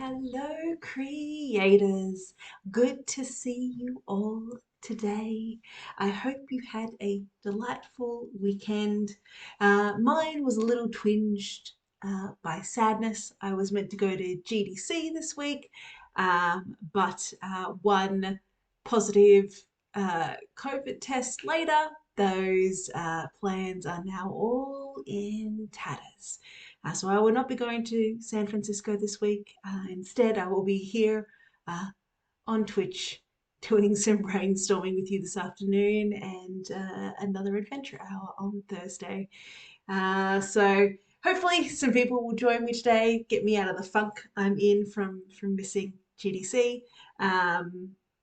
Hello, creators. Good to see you all today. I hope you had a delightful weekend. Mine was a little twinged by sadness. I was meant to go to GDC this week, but one positive COVID test later, those plans are now all in tatters. So I will not be going to San Francisco this week. Instead, I will be here uh, on Twitch doing some brainstorming with you this afternoon and another adventure hour on Thursday. So hopefully some people will join me today, get me out of the funk I'm in from missing GDC.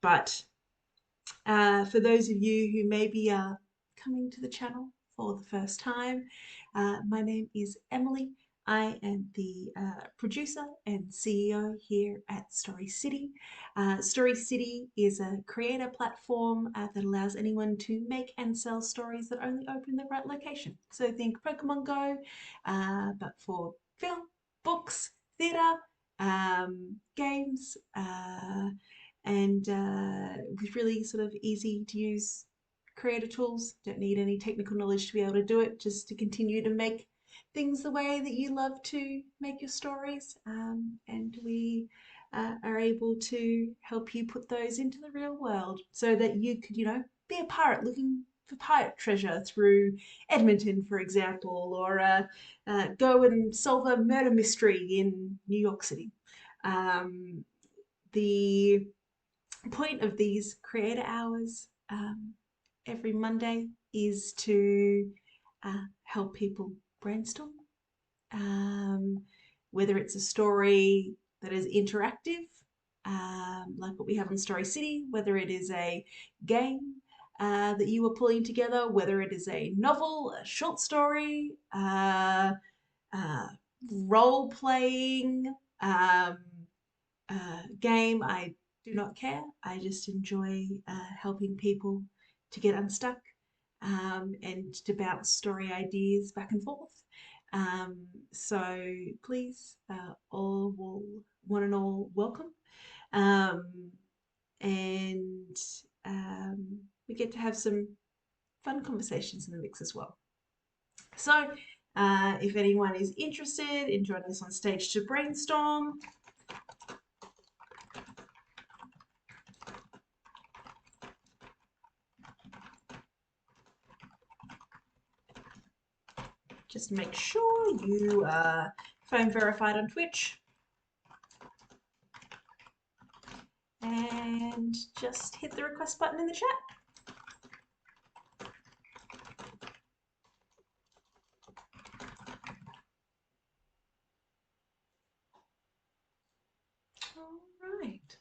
But for those of you who maybe are coming to the channel for the first time, my name is Emily. I am the producer and CEO here at Story City. Story City is a creator platform that allows anyone to make and sell stories that only open the right location. So think Pokemon Go, but for film, books, theatre, games, and with really sort of easy to use creator tools. Don't need any technical knowledge to be able to do it, just to continue to make things the way that you love to make your stories. And we are able to help you put those into the real world so that you could, be a pirate looking for pirate treasure through Edmonton, for example, or go and solve a murder mystery in New York City. The point of these creator hours every Monday is to help people brainstorm, um, whether it's a story that is interactive, like what we have on Story City, whether it is a game that you are pulling together, whether it is a novel, a short story, uh, role playing, um, game. I do not care. I just enjoy helping people to get unstuck and to bounce story ideas back and forth. So please, one and all, welcome. Um, and we get to have some fun conversations in the mix as well. So if anyone is interested in joining us on stage to brainstorm, just make sure you are phone verified on Twitch. And just hit the request button in the chat. All right.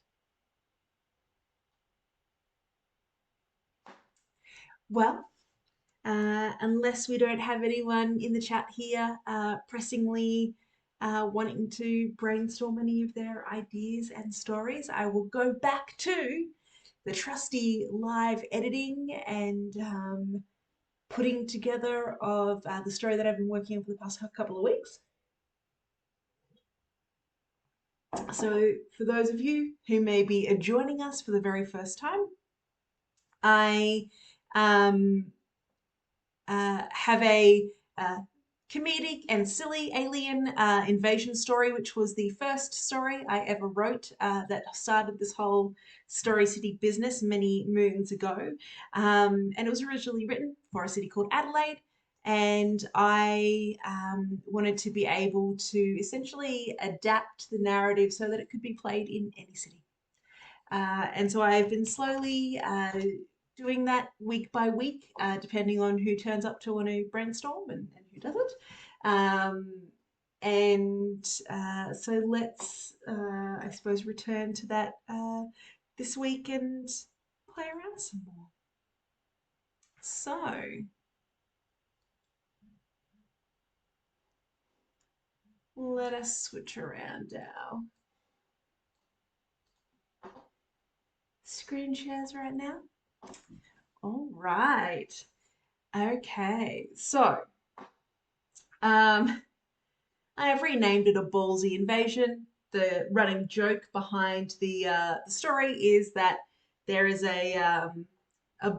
Well, unless we don't have anyone in the chat here pressingly wanting to brainstorm any of their ideas and stories, I will go back to the trusty live editing and putting together of the story that I've been working on for the past couple of weeks. So for those of you who may be joining us for the very first time, I um, have a comedic and silly alien invasion story, which was the first story I ever wrote that started this whole Story City business many moons ago. And it was originally written for a city called Adelaide. And I wanted to be able to essentially adapt the narrative so that it could be played in any city. And so I've been slowly doing that week by week, depending on who turns up to want to brainstorm and who doesn't. So let's, I suppose, return to that this week and play around some more. So let us switch around our screen shares right now. All right. Okay. So I have renamed it a ballsy invasion. the running joke behind the story is that there is a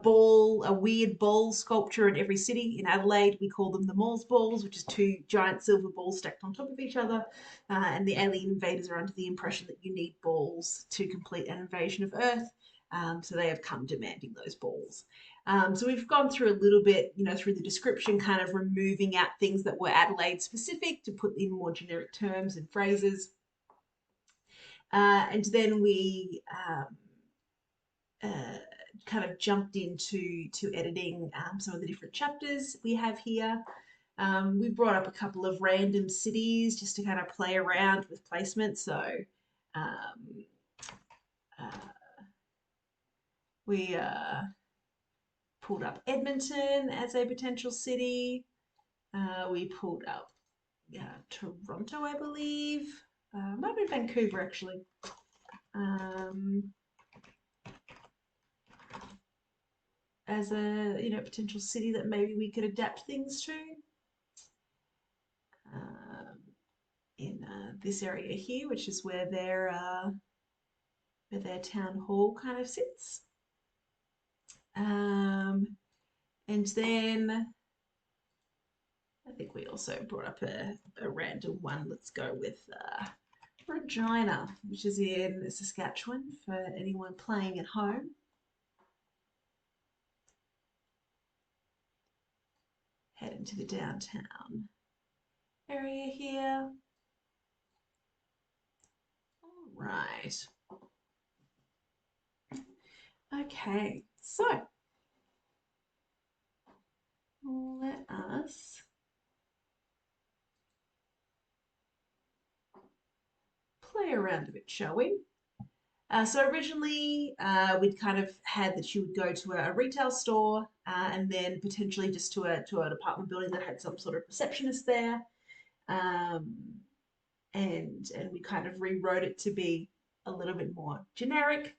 ball, a weird ball sculpture in every city. In Adelaide, we call them the Moors balls, which is two giant silver balls stacked on top of each other. And the alien invaders are under the impression that you need balls to complete an invasion of Earth. So they have come demanding those balls. So we've gone through a little bit, through the description, kind of removing out things that were Adelaide specific to put in more generic terms and phrases. And then we uh, kind of jumped into editing some of the different chapters we have here. We brought up a couple of random cities just to kind of play around with placement. So um, we pulled up Edmonton as a potential city. We pulled up Toronto, I believe. Might be Vancouver actually. As a potential city that maybe we could adapt things to. In this area here, which is where their town hall kind of sits. And then I think we also brought up a random one. Let's go with Regina, which is in Saskatchewan for anyone playing at home. Head into the downtown area here. All right. Okay, so let us play around a bit, shall we? So originally, we'd kind of had that you would go to a retail store and then potentially just to an apartment building that had some sort of receptionist there, um, and we kind of rewrote it to be a little bit more generic.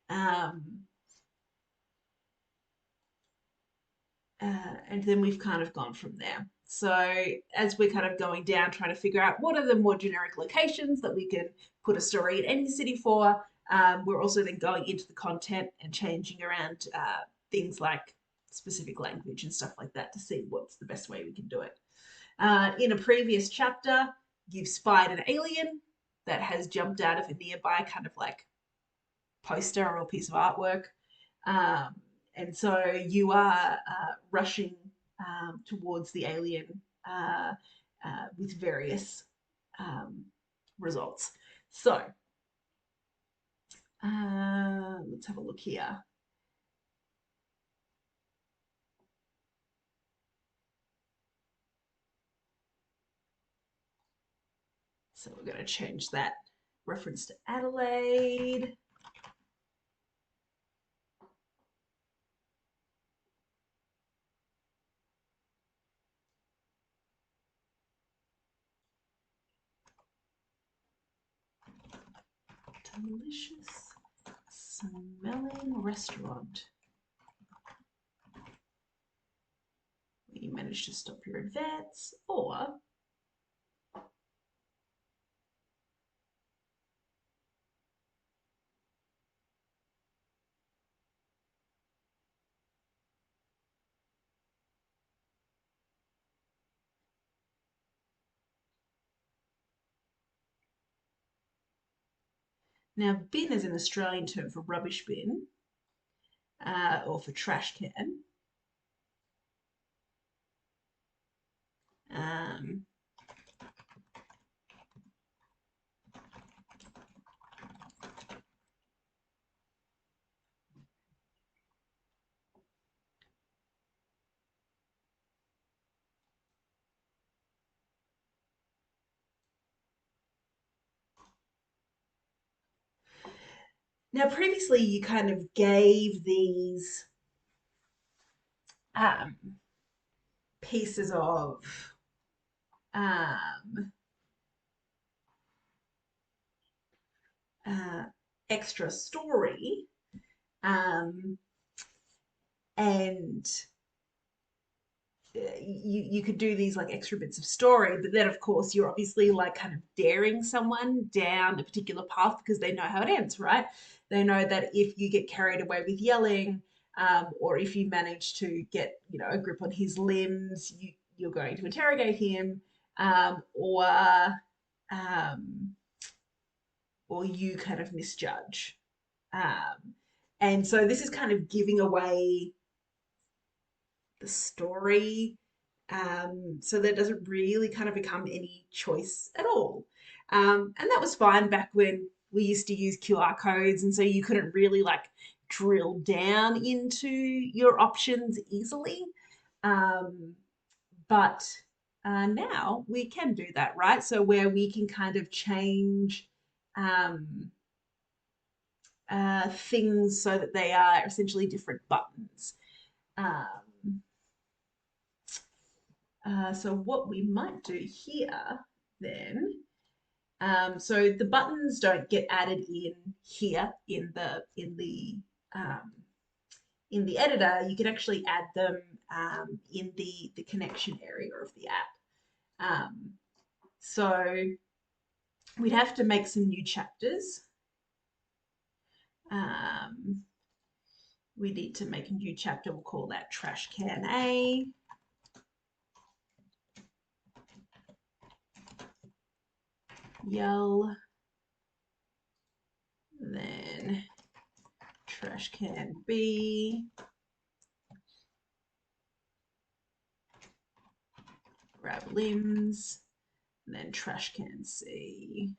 Um, and then we've kind of gone from there. So as we're kind of going down, trying to figure out what are the more generic locations that we can put a story in any city for, we're also then going into the content and changing around things like specific language and stuff like that to see what's the best way we can do it. In a previous chapter, you've spied an alien that has jumped out of a nearby kind of like poster or piece of artwork. Um, and so you are rushing towards the alien with various results. So let's have a look here. So we're going to change that reference to Adelaide. Delicious smelling restaurant. You managed to stop your advance, or now bin is an Australian term for rubbish bin or for trash can. Um, Now, previously, you kind of gave these um, pieces of um, uh, extra story, um, and you could do these like extra bits of story, but then of course you're obviously like kind of daring someone down a particular path because they know how it ends, right? They know that if you get carried away with yelling, or if you manage to get a grip on his limbs, you're going to interrogate him, um, or you kind of misjudge. And so this is kind of giving away the story. So there doesn't really kind of become any choice at all. And that was fine back when we used to use QR codes, and so you couldn't really like drill down into your options easily. Um, but now we can do that, right? So where we can kind of change um, things so that they are essentially different buttons. Um, so what we might do here then, so the buttons don't get added in here um, in the editor. You can actually add them in the connection area of the app. So we'd have to make some new chapters. Um, we need to make a new chapter. We'll call that Trash Can A. Yell. Then Trash Can B. Grab limbs. And then Trash Can C.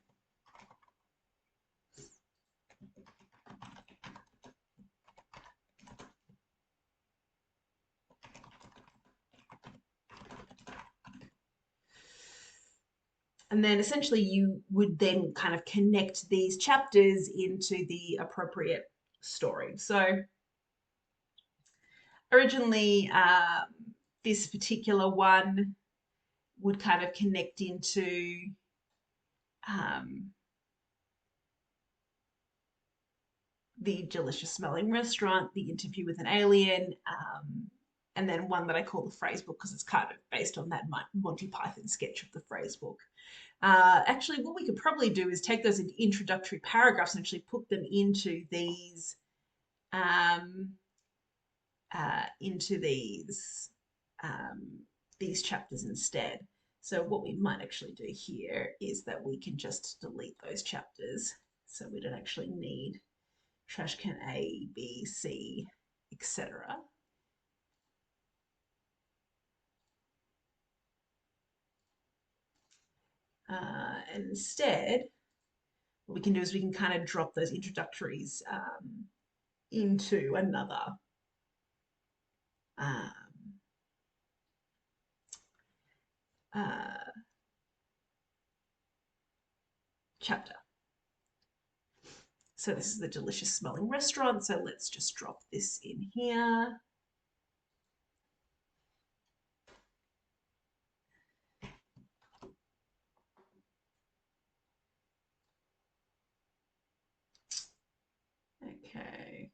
And then essentially you would then kind of connect these chapters into the appropriate story. So originally, this particular one would kind of connect into um, the delicious smelling restaurant, the interview with an alien, and then one that I call the phrase book because it's kind of based on that Monty Python sketch of the phrase book. Actually, what we could probably do is take those introductory paragraphs and actually put them um, into these chapters instead. So what we might actually do here is that we can just delete those chapters, so we don't actually need trash can A, B, C, etc. And instead, what we can do is we can kind of drop those introductories into another um, uh, chapter. So this is the delicious smelling restaurant. So let's just drop this in here. Okay.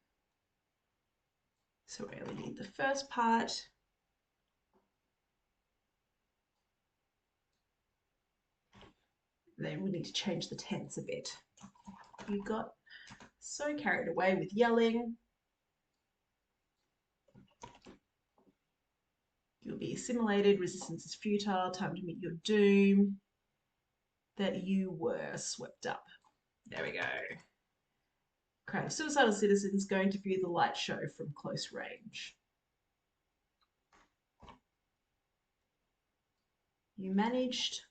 So we only need the first part. Then we need to change the tense a bit. You got so carried away with yelling. You'll be assimilated, resistance is futile, time to meet your doom, that you were swept up. There we go. Crowd of suicidal citizens going to view the light show from close range. You managed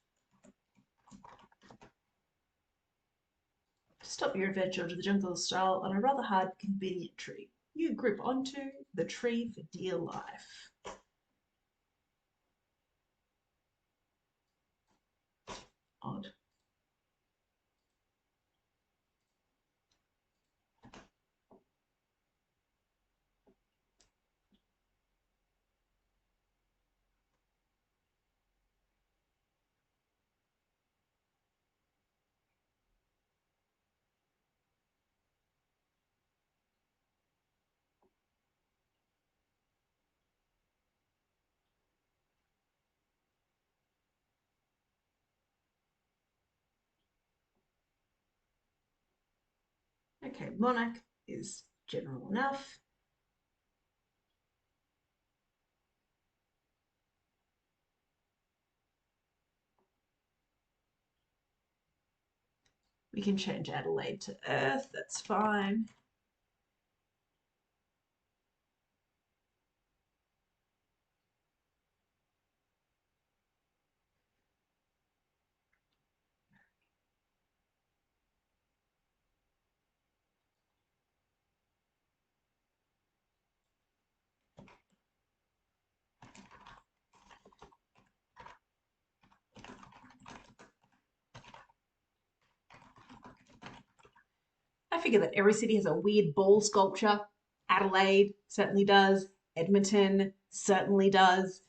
to stop your adventure into the jungle style on a rather hard, convenient tree. You grip onto the tree for dear life. Odd. Okay, monarch is general enough. We can change Adelaide to Earth, that's fine. I figure that every city has a weird ball sculpture. Adelaide certainly does. Edmonton certainly does.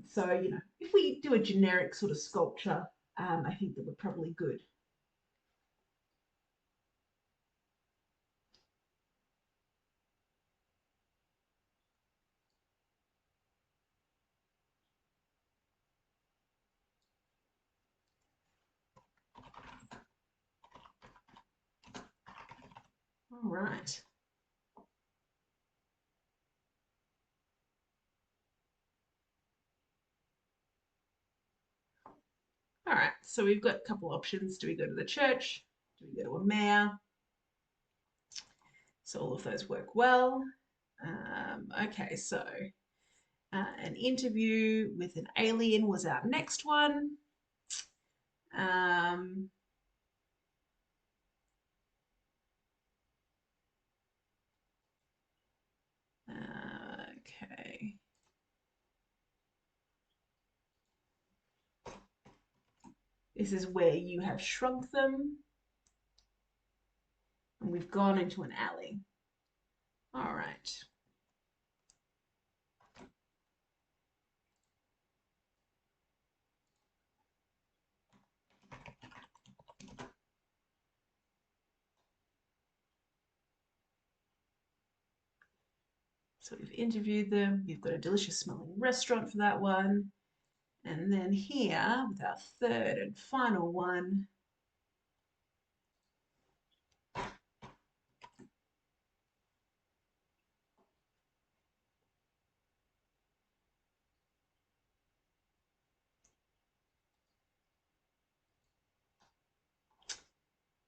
So, if we do a generic sort of sculpture, I think that we're probably good. All right. All right. So we've got a couple options. Do we go to the church? Do we go to a mayor? So all of those work well. Okay, so an interview with an alien was our next one. Um, okay. This is where you have shrunk them and we've gone into an alley. All right. So we've interviewed them. We've got a delicious smelling restaurant for that one. And then here, with our third and final one,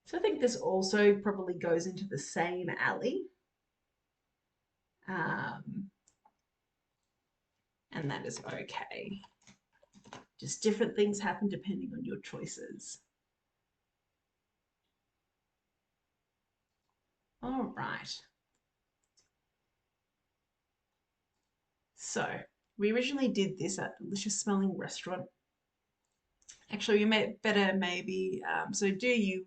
so I think this also probably goes into the same alley. Um, and that is okay. Just different things happen depending on your choices. All right. So we originally did this at Delicious Smelling Restaurant. Actually, we made it better maybe. So do you,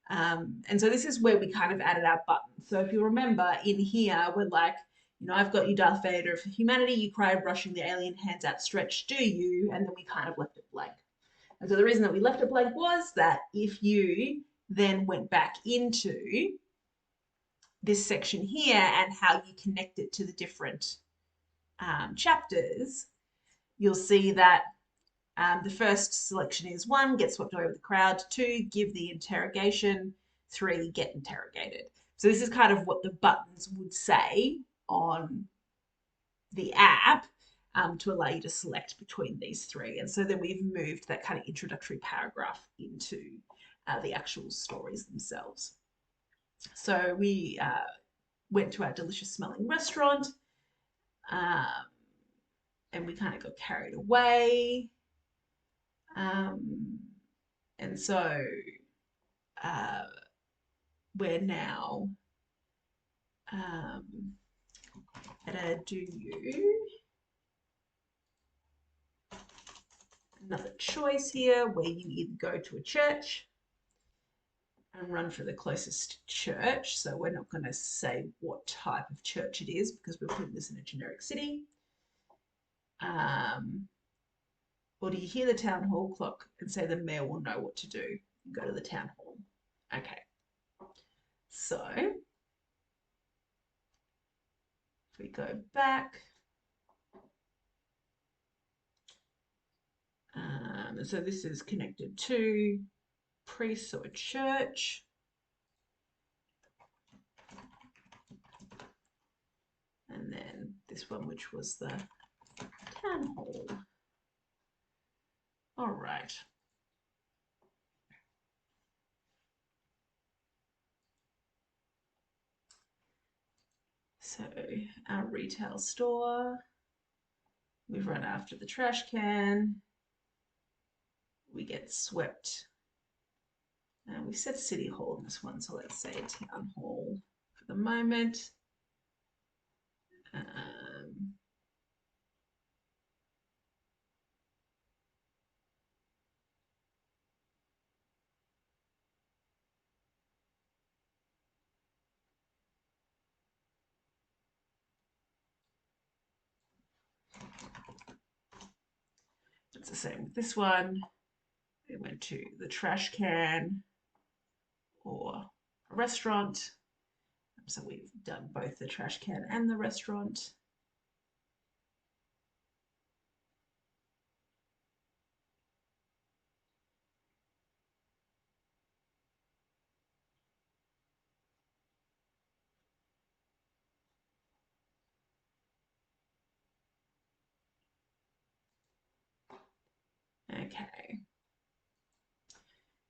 and so this is where we kind of added our buttons. So if you remember in here, we're like, I've got you, Darth Vader. For humanity, you cry, brushing the alien hands outstretched. Do you? And then we kind of left it blank. And so the reason that we left it blank was that if you then went back into this section here and how you connect it to the different chapters, you'll see that the first selection is 1, get swept away with the crowd, 2, give the interrogation, 3, get interrogated. So this is kind of what the buttons would say on the app to allow you to select between these three. And so then we've moved that kind of introductory paragraph into the actual stories themselves. So we went to our delicious smelling restaurant um, and we kind of got carried away. Um, and so uh, we're now um, at a do you. Another choice here where you either go to a church and run for the closest church. So we're not going to say what type of church it is because we're putting this in a generic city. Or do you hear the town hall clock and say the mayor will know what to do and go to the town hall? Okay. So if we go back, so this is connected to priests or church. and then this one, which was the town hall. All right. So our retail store, we've run after the trash can, we get swept. We said City Hall in this one, so let's say Town Hall for the moment. It's the same with this one. We went to the trash can or a restaurant. So we've done both the trash can and the restaurant. Okay.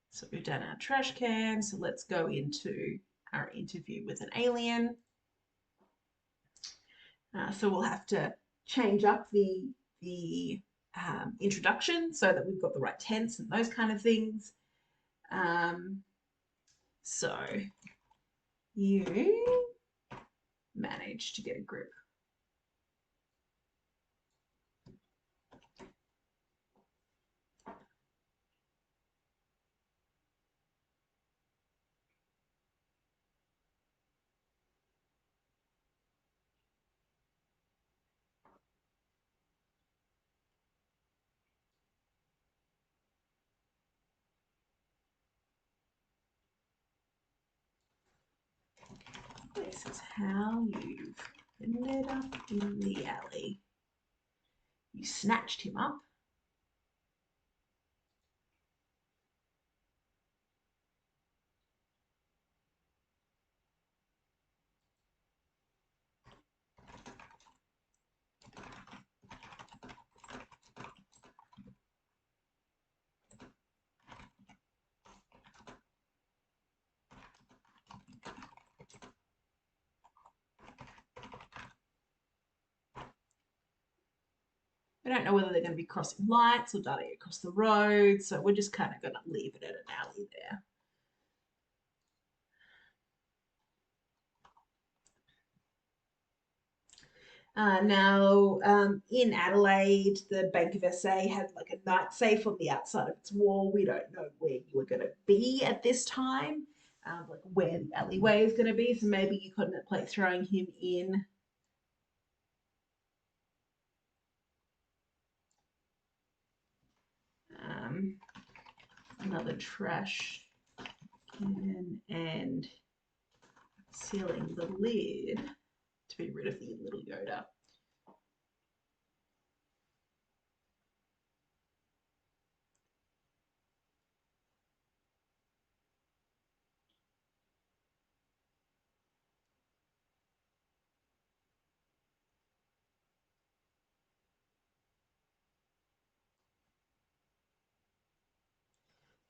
So we've done our trash can. So let's go into our interview with an alien. So we'll have to change up the introduction so that we've got the right tense and those kind of things. So you managed to get a grip. This is how you've ended up in the alley. You snatched him up. We don't know whether they're going to be crossing lights or darting across the road, so we're just kind of going to leave it at an alley there. Now, in Adelaide, the Bank of SA had like a night safe on the outside of its wall. We don't know where you were going to be at this time, like where the alleyway is going to be. So maybe you contemplate throwing him in. Another trash can and sealing the lid to be rid of the little Yoda.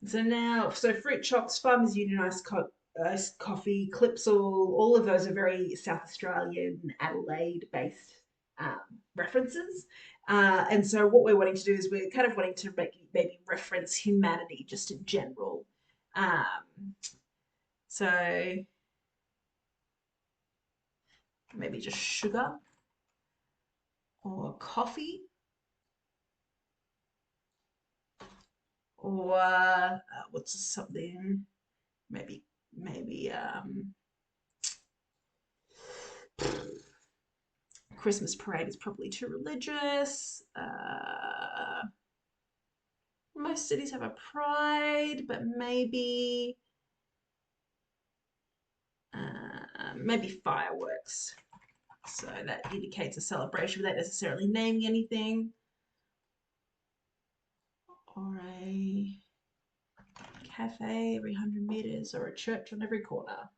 So now, so Fruit Chocs, Farmers Union iced coffee, Clipsal, all of those are very South Australian, Adelaide-based references. And so what we're wanting to do is we're kind of wanting to maybe reference humanity just in general. So maybe just sugar or coffee or what's something maybe Christmas parade is probably too religious. Most cities have a pride, but maybe fireworks. So that indicates a celebration without necessarily naming anything. Or a cafe every 100 meters, or a church on every corner.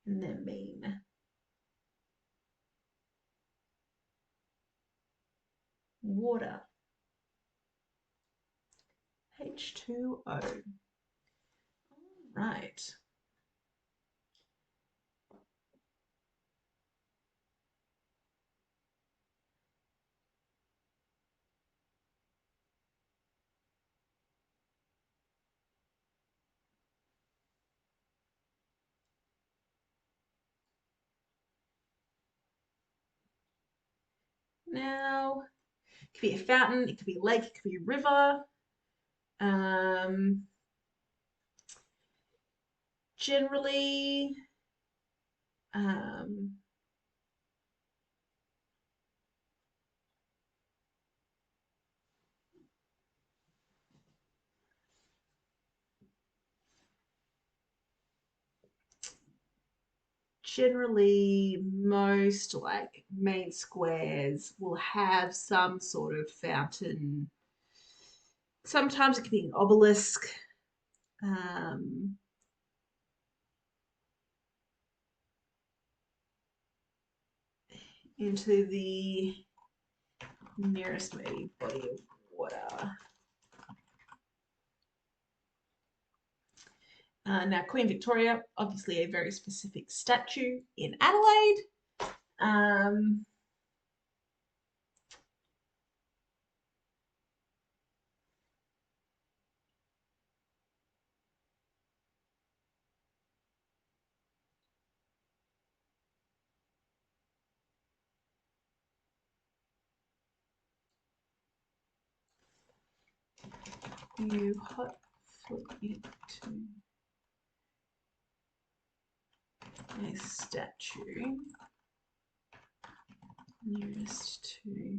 And they're mean. water, H2O. Right. Now, it could be a fountain, it could be a lake, it could be a river. Um, generally, um, generally most like main squares will have some sort of fountain. Sometimes it can be an obelisk. Um, into the nearest maybe body of water. Now, Queen Victoria, obviously a very specific statue in Adelaide. Um, you hot foot into a statue nearest to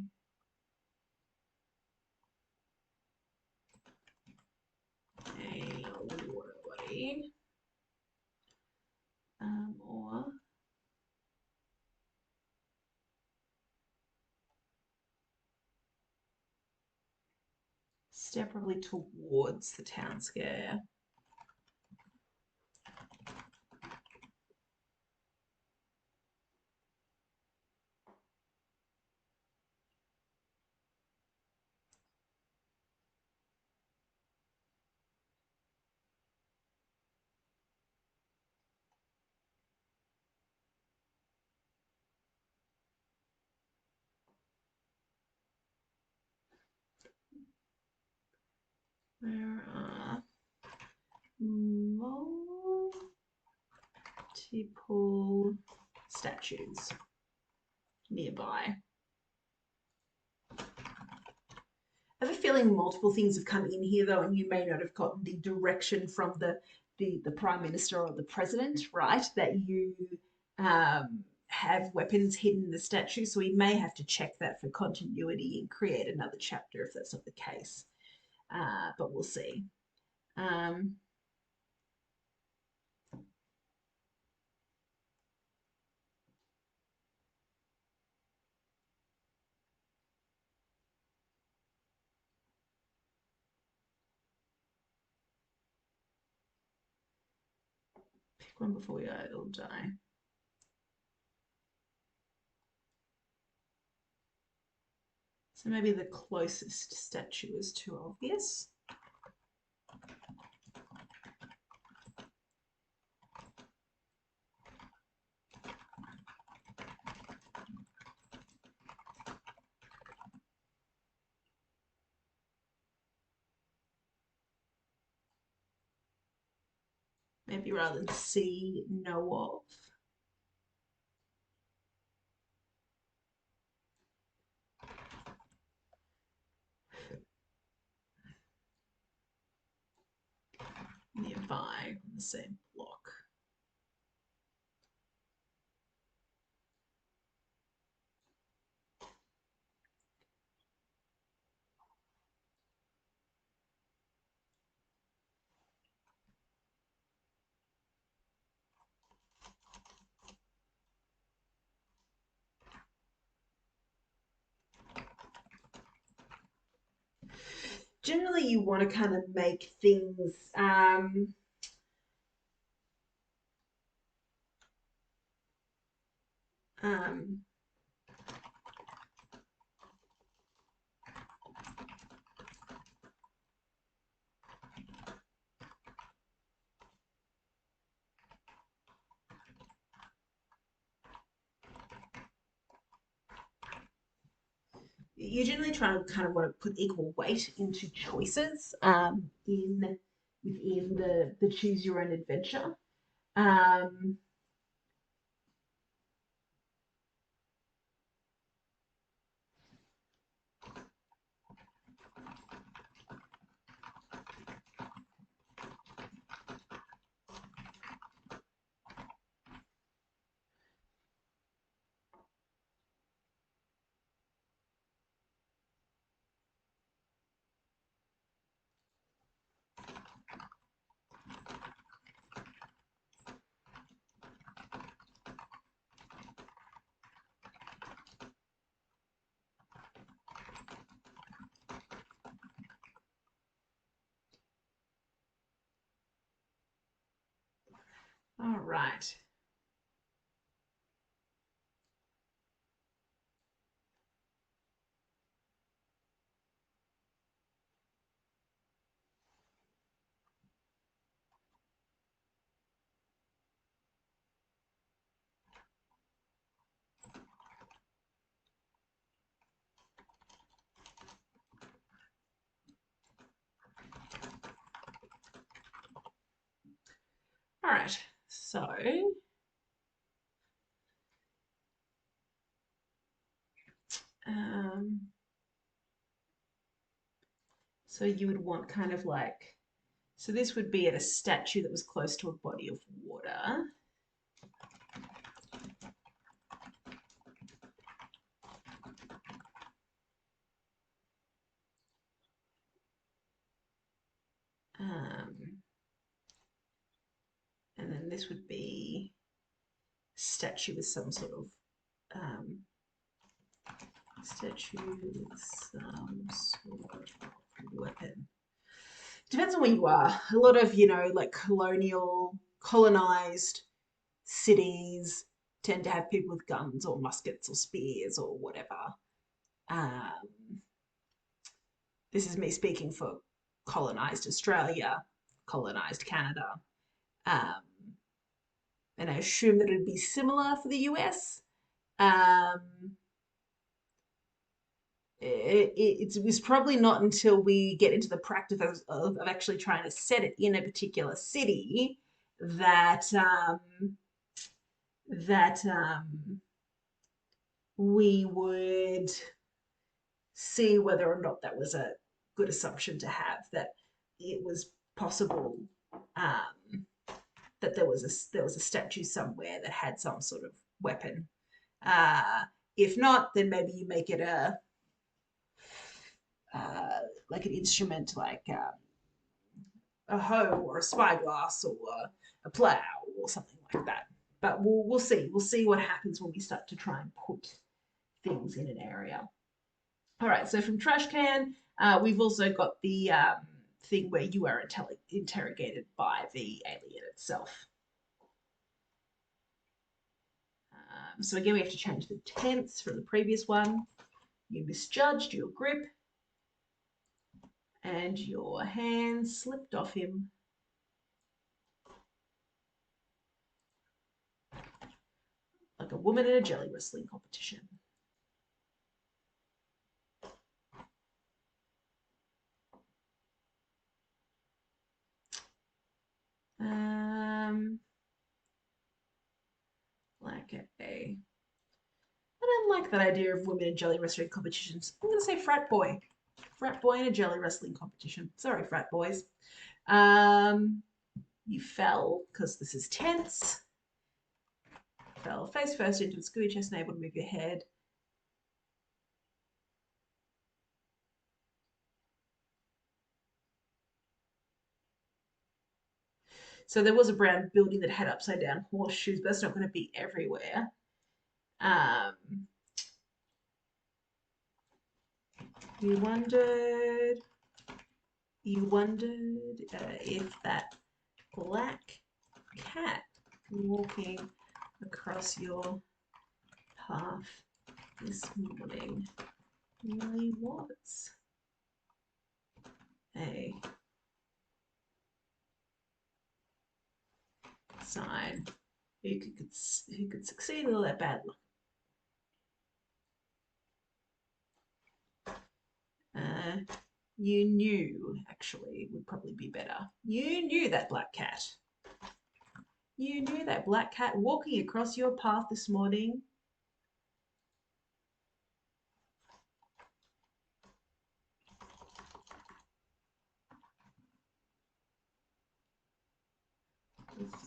a water body, or step probably towards the town square. There are multiple statues nearby. I have a feeling multiple things have come in here though, and you may not have gotten the direction from the Prime Minister or the President, right? That you have weapons hidden in the statue. So we may have to check that for continuity and create another chapter if that's not the case. But we'll see. Um, pick one before we all die. So maybe the closest statue is too obvious. Maybe rather than see, know of. Nearby on the same block. Generally, you want to kind of make things um, you're generally trying to kind of want to put equal weight into choices in within the choose your own adventure. Um, all right. All right. Um, so you would want kind of like, so this would be at a statue that was close to a body of water. Um, and then this would be statue with some sort of um, statue with some sort of weapon. Depends on where you are. A lot of, like colonized cities tend to have people with guns or muskets or spears or whatever. Um, this is me speaking for colonized Australia, colonized Canada. Um, and I assume that it'd be similar for the US. Um, it was probably not until we get into the practice of actually trying to set it in a particular city that that we would see whether or not that was a good assumption to have, that it was possible um, that there was a statue somewhere that had some sort of weapon. Uh, if not, then maybe you make it uh, like an instrument, like a hoe or a spyglass or a plow or something like that. But we'll see. We'll see what happens when we start to try and put things in an area. All right. So from trash can, we've also got the thing where you are interrogated by the alien itself. So again, we have to change the tense from the previous one. You misjudged your grip, and your hand slipped off him. Like a woman in a jelly wrestling competition. Like a. I don't like that idea of women in jelly wrestling competitions. I'm going to say frat boy. Frat boy in a jelly wrestling competition. Sorry, frat boys. Um, you fell because this is tense. Fell face first into the scooby chest and able to move your head. So there was a brown building that had upside down horseshoes, but that's not going to be everywhere. Um, you wondered, if that black cat walking across your path this morning really was a sign who could succeed in all that bad luck. Uh, you knew, actually, would probably be better. You knew that black cat. You knew that black cat walking across your path this morning.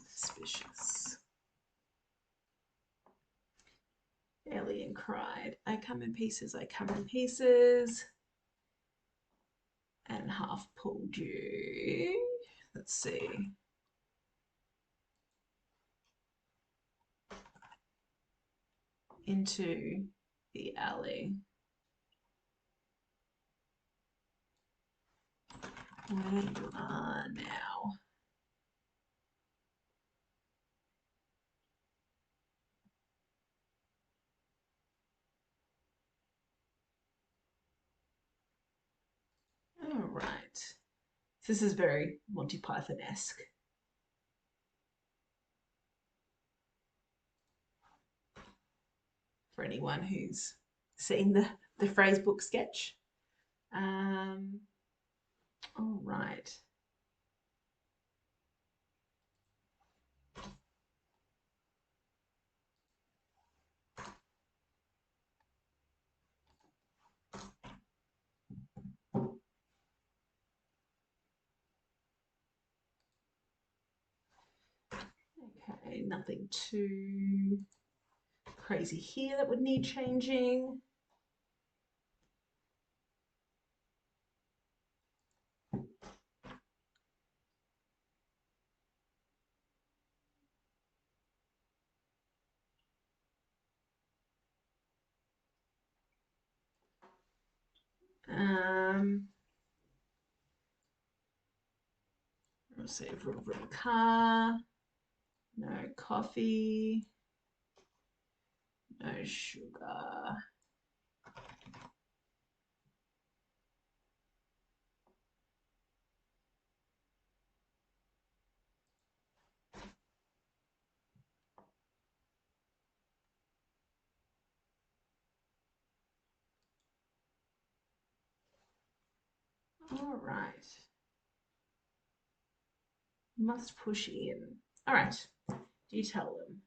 Suspicious. Alien cried, I come in pieces, I come in pieces. And half pulled you. Let's see. Into the alley. Where you are now. All right. This is very Monty Python-esque. For anyone who's seen the phrase book sketch. All right. Okay, nothing too crazy here that would need changing. Let's see, vroom vroom car, no coffee, no sugar. All right. Must push in. All right. Do you tell them?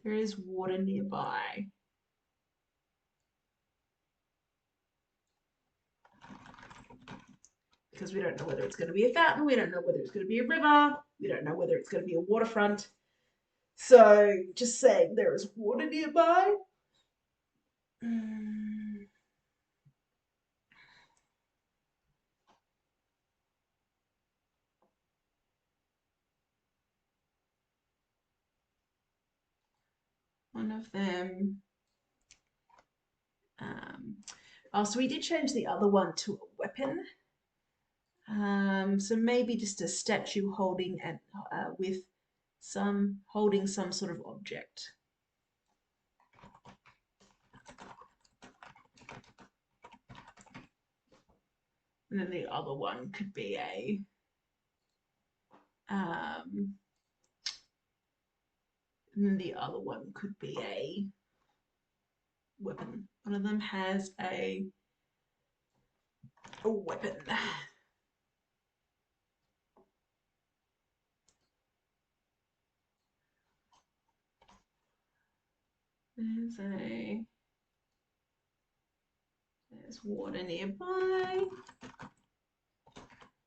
There is water nearby. Because we don't know whether it's going to be a fountain, we don't know whether it's going to be a river, we don't know whether it's going to be a waterfront. So just saying there is water nearby. One of them. Oh, so we did change the other one to a weapon. So maybe just a statue holding and with some holding some sort of object. And then the other one could be a and then the other one could be a weapon. One of them has a weapon. There's water nearby.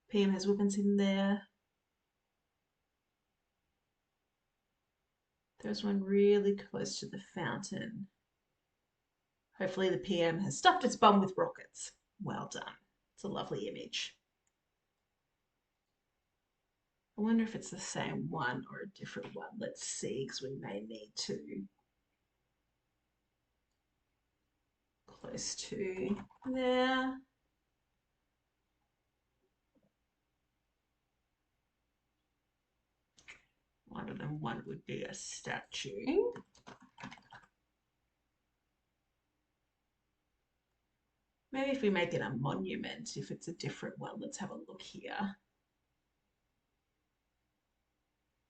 PM has weapons in there. There's one really close to the fountain. Hopefully the PM has stuffed its bum with rockets. Well done. It's a lovely image. I wonder if it's the same one or a different one. Let's see, because we may need to. Close to there. One of them, one would be a statue. Maybe if we make it a monument, if it's a different one, let's have a look here.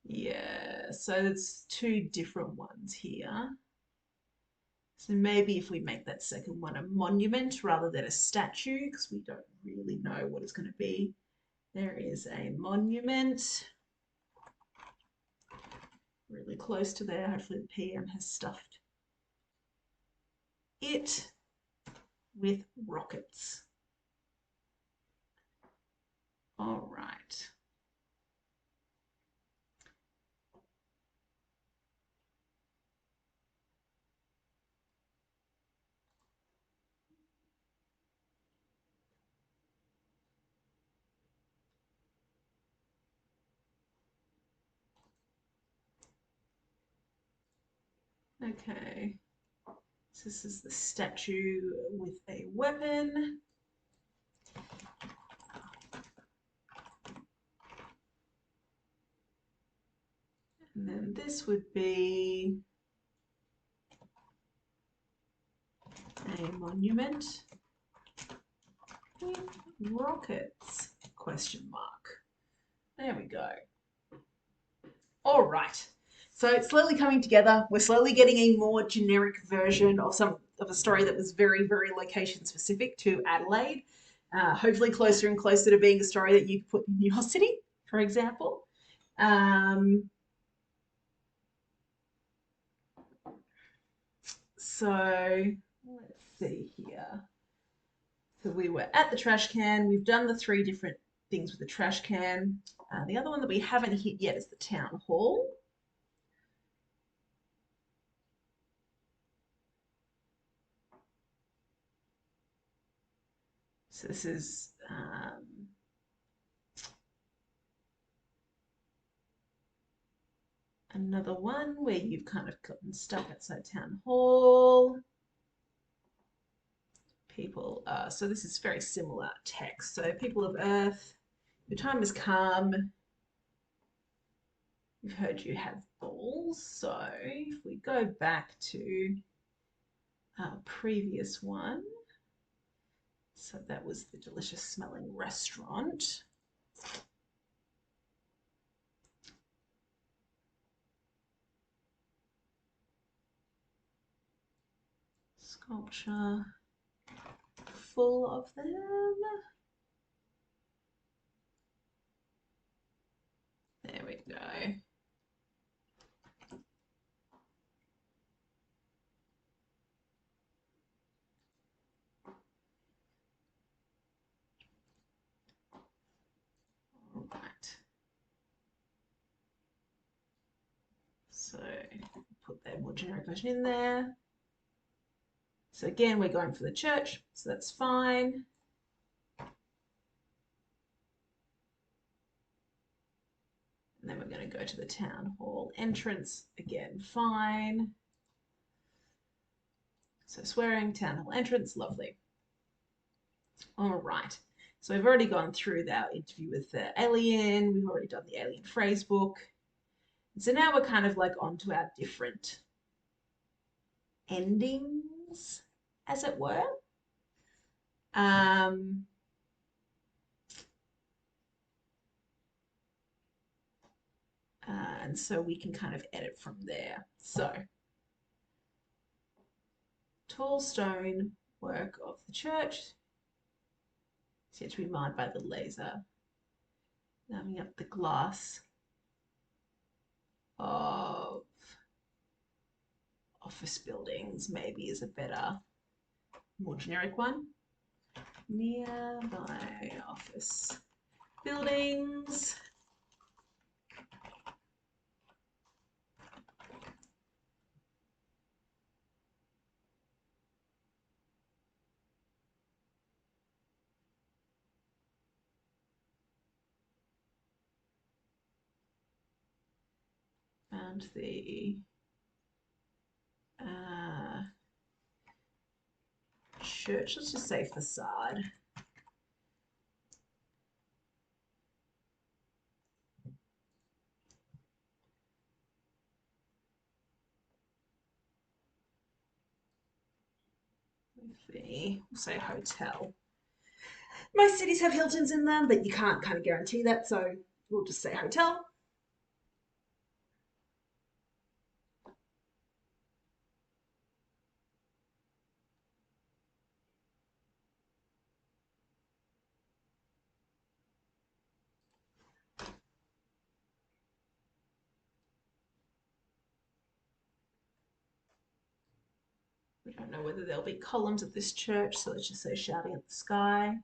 Yeah, so it's two different ones here. So maybe if we make that second one a monument rather than a statue, because we don't really know what it's going to be. There is a monument really close to there. Hopefully the PM has stuffed it with rockets. All right. Okay. So this is the statue with a weapon. And then this would be a monument with rockets, question mark. There we go. All right. So it's slowly coming together. We're slowly getting a more generic version of a story that was very, very location specific to Adelaide. Hopefully closer and closer to being a story that you could put in your city, for example. So let's see here. So we were at the trash can. We've done the 3 different things with the trash can. The other one that we haven't hit yet is the town hall. So this is another one where you've kind of gotten stuck outside town hall. People, so this is very similar text. So people of Earth, your time has come. We've heard you have balls. So if we go back to our previous one, so that was the delicious smelling restaurant. Sculpture full of them. There we go. All right. So put that more generic version in there. So again, we're going for the church, so that's fine. And then we're going to go to the town hall entrance, again, fine. So swearing, town hall entrance, lovely. All right. So we've already gone through our interview with the alien. We've already done the alien phrase book. So now we're kind of like onto our different endings, as it were. And so we can kind of edit from there. So, tall stone work of the church is yet to be marred by the laser. Numbing up the glass of office buildings maybe is a better, more generic one. Nearby office buildings. And the church, let's just say facade. We'll say hotel. Most cities have Hiltons in them, but you can't kind of guarantee that, so we'll just say hotel. We don't know whether there'll be columns at this church, so let's just say shouting at the sky.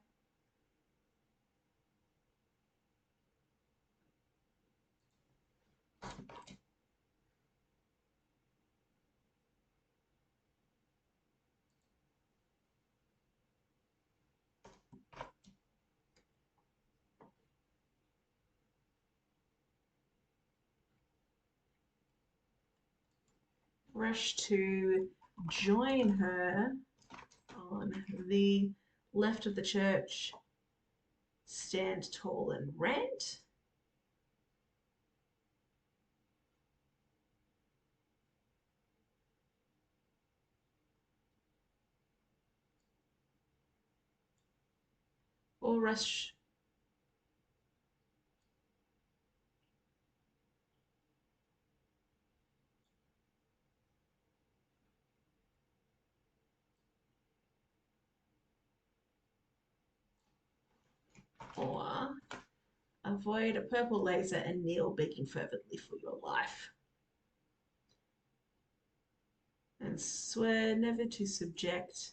Rush to join her on the left of the church. Stand tall and rant. Or rush. Or avoid a purple laser and kneel begging fervently for your life. And swear never to subject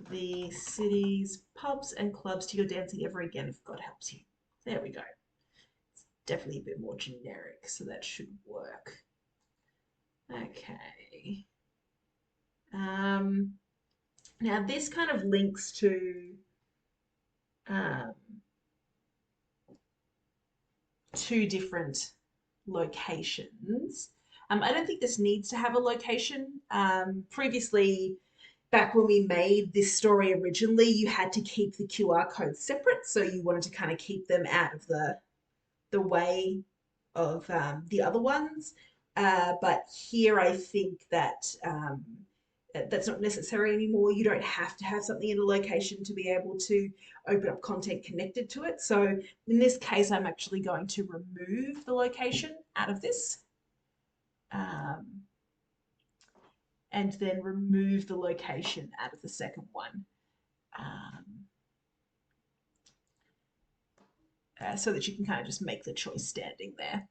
the city's pubs and clubs to your dancing ever again if God helps you. There we go. It's definitely a bit more generic, so that should work. Okay. Now this kind of links to um, two different locations. I don't think this needs to have a location. Previously, back when we made this story originally, you had to keep the QR codes separate, so you wanted to kind of keep them out of the way of the other ones. But here, I think that that's not necessary anymore. You don't have to have something in a location to be able to open up content connected to it. So in this case, I'm actually going to remove the location out of this. Um, and then remove the location out of the second one. So that you can kind of just make the choice standing there.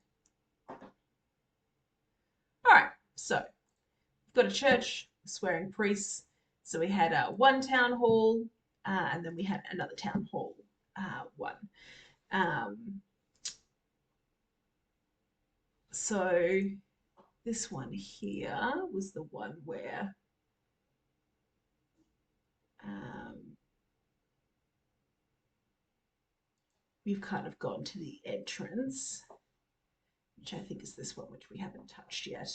All right, so we've got a church, swearing priests. So we had one town hall, and then we had another town hall one. So this one here was the one where we've kind of gone to the entrance, which I think is this one, which we haven't touched yet.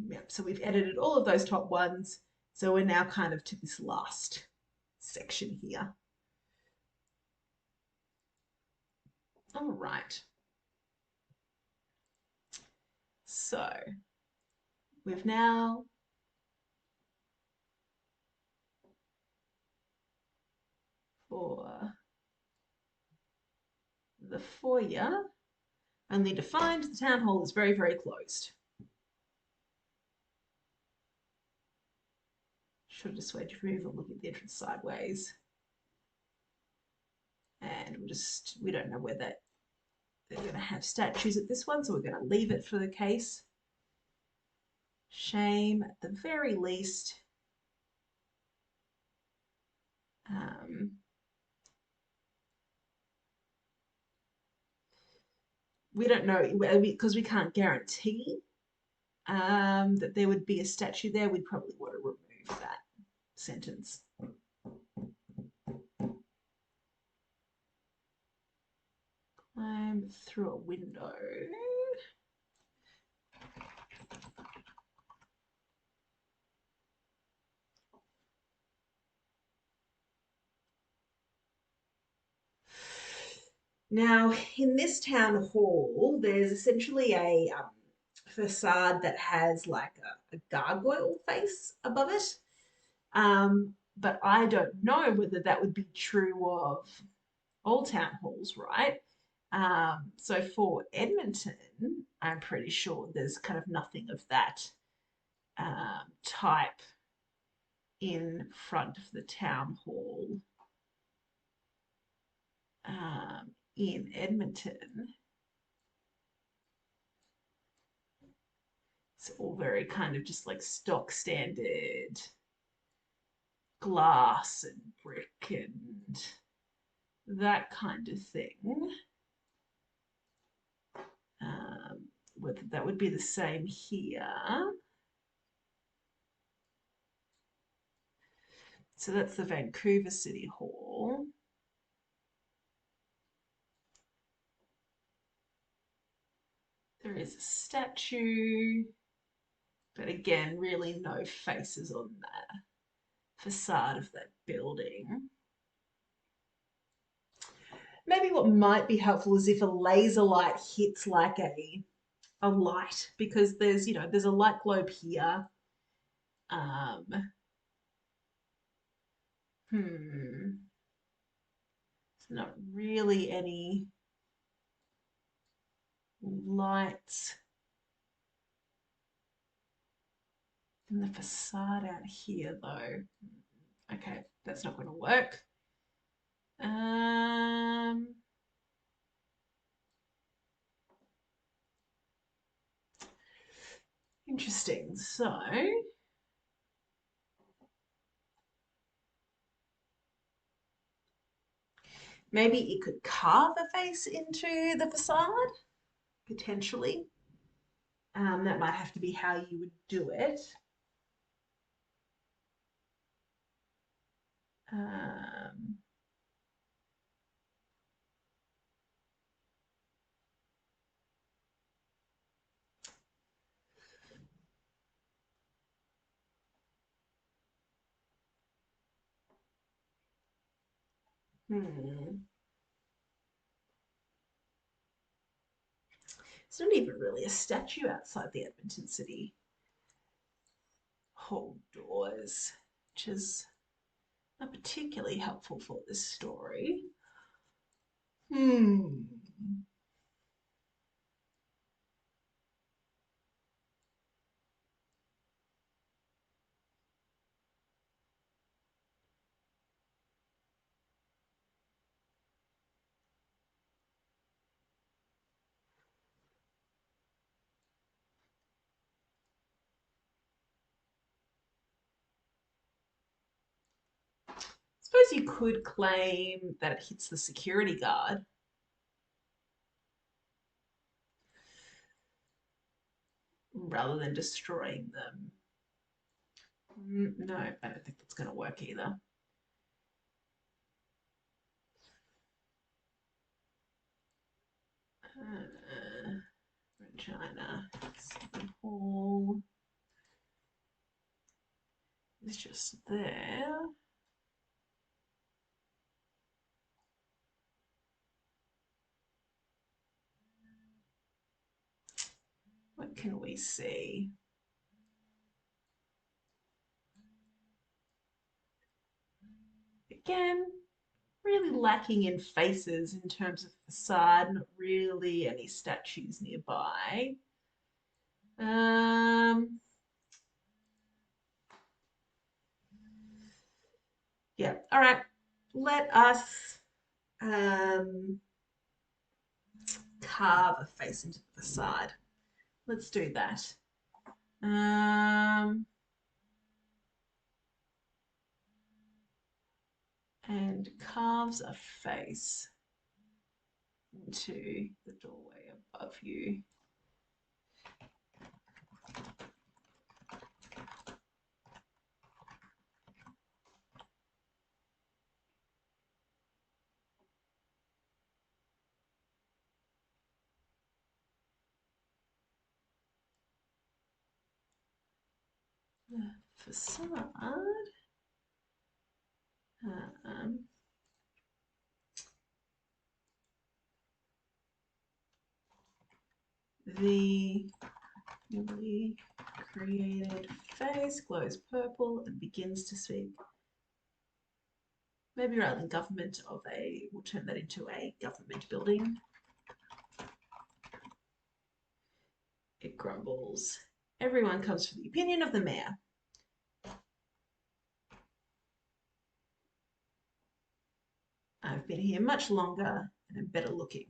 Yep, so we've edited all of those top ones. So we're now kind of to this last section here. All right. So we've now for the foyer, only defined, the town hall is very, very closed. Should dissuade you from even looking at the entrance sideways. And we don't know whether they're going to have statues at this one, so we're going to leave it for the case. Shame at the very least. We don't know because we can't guarantee that there would be a statue there. We'd probably want to remove that sentence. Climb through a window. Now, in this town hall, there's essentially a facade that has like a gargoyle face above it. But I don't know whether that would be true of all town halls, right? So for Edmonton, I'm pretty sure there's kind of nothing of that type in front of the town hall in Edmonton. It's all very kind of just like stock standard glass and brick and that kind of thing. Whether that would be the same here. So that's the Vancouver City Hall. There is a statue, but again, really no faces on the facade of that building. Maybe what might be helpful is if a laser light hits like a light, because there's, you know, there's a light globe here. Um, There's not really any lights in the facade out here though. Okay, that's not going to work. Interesting. So maybe it could carve a face into the facade, potentially. That might have to be how you would do it. Um, hmm. It's not even really a statue outside the Edmonton City Hall doors, which is not particularly helpful for this story. Hmm. Suppose you could claim that it hits the security guard rather than destroying them. No, I don't think that's going to work either. Regina City Hall is just there. What can we see? Again, really lacking in faces in terms of facade, not really any statues nearby. Yeah, all right. Let us carve a face into the facade. Let's do that. And carves a face into the doorway above you. The facade. The newly created face glows purple and begins to speak. Maybe rather than government of a, we'll turn that into a government building. It grumbles. Everyone comes for the opinion of the mayor. I've been here much longer and am better looking.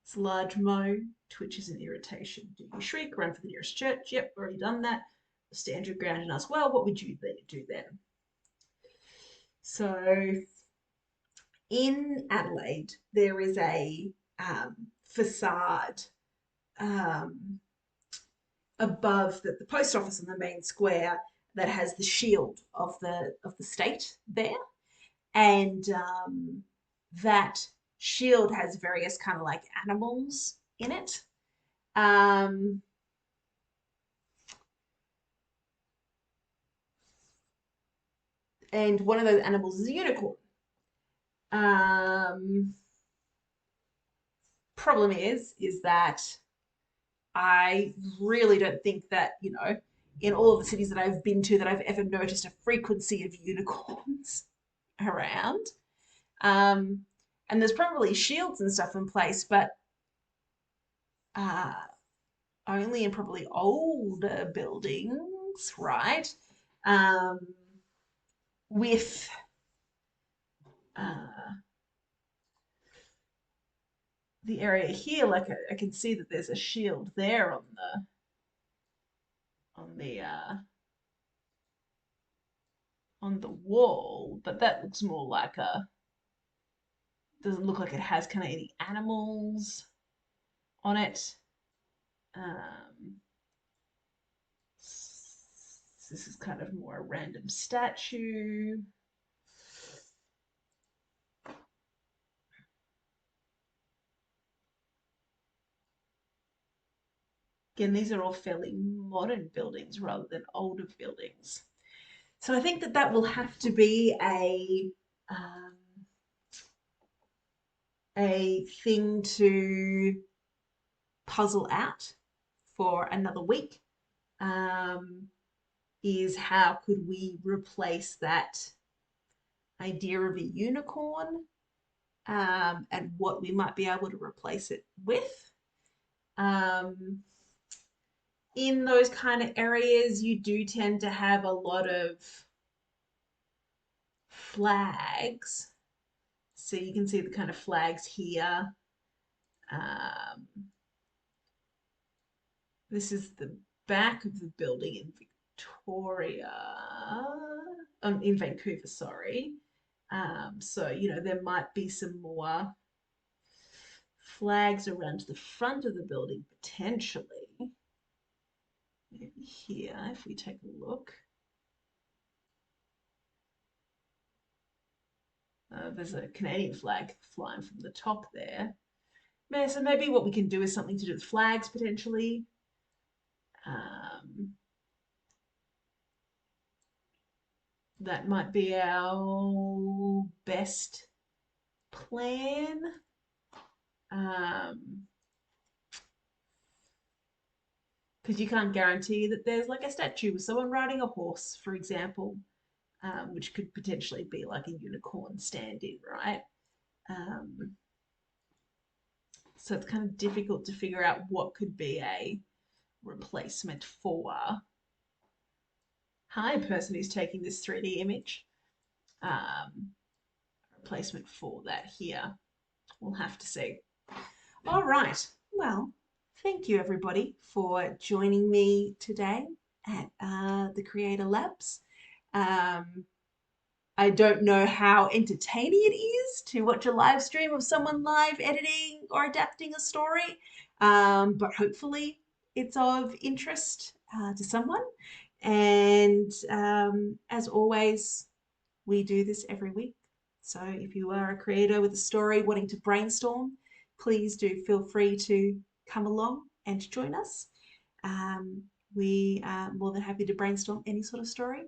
It's large mo, twitches and irritation. Do you shriek? Run for the nearest church? Yep, already done that. Stand your ground and ask, well, what would you do then? So in Adelaide, there is a facade um, above the post office in the main square that has the shield of the state there, and that shield has various kind of like animals in it. Um, and one of those animals is a unicorn. Um, Problem is that I really don't think that, in all of the cities that I've been to, that I've ever noticed a frequency of unicorns around. Um, and there's probably shields and stuff in place, but uh, only in probably older buildings, right? Um, with uh, the area here, like I can see that there's a shield there on the on the wall, but that looks more like a doesn't look like it has kind of any animals on it. Um, this is kind of more a random statue. Again, these are all fairly modern buildings rather than older buildings. So I think that that will have to be a thing to puzzle out for another week. Um, is how could we replace that idea of a unicorn, and what we might be able to replace it with. Um, in those kind of areas, you do tend to have a lot of flags. So you can see the kind of flags here. Um, this is the back of the building in Victoria, in Vancouver, sorry. So, there might be some more flags around the front of the building potentially. Maybe here, if we take a look. There's a Canadian flag flying from the top there. So maybe what we can do is something to do with flags potentially. Um, that might be our best plan. Because you can't guarantee that there's like a statue with someone riding a horse, for example, which could potentially be like a unicorn stand-in, right? Um, so it's kind of difficult to figure out what could be a replacement for. Hi, person who's taking this 3D image. Um, replacement for that here. We'll have to see. All right. Well, thank you everybody for joining me today at the Creator Labs. I don't know how entertaining it is to watch a live stream of someone live editing or adapting a story, but hopefully it's of interest to someone. And as always, we do this every week. So if you are a creator with a story wanting to brainstorm, please do feel free to come along and join us. Um, we are more than happy to brainstorm any sort of story.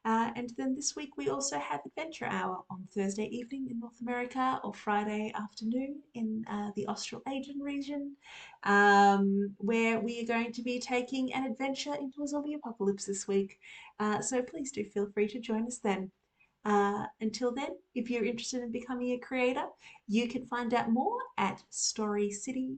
And then this week we also have Adventure Hour on Thursday evening in North America or Friday afternoon in the Australasian region, where we are going to be taking an adventure into a zombie apocalypse this week. So please do feel free to join us then. Until then, if you're interested in becoming a creator, you can find out more at Story City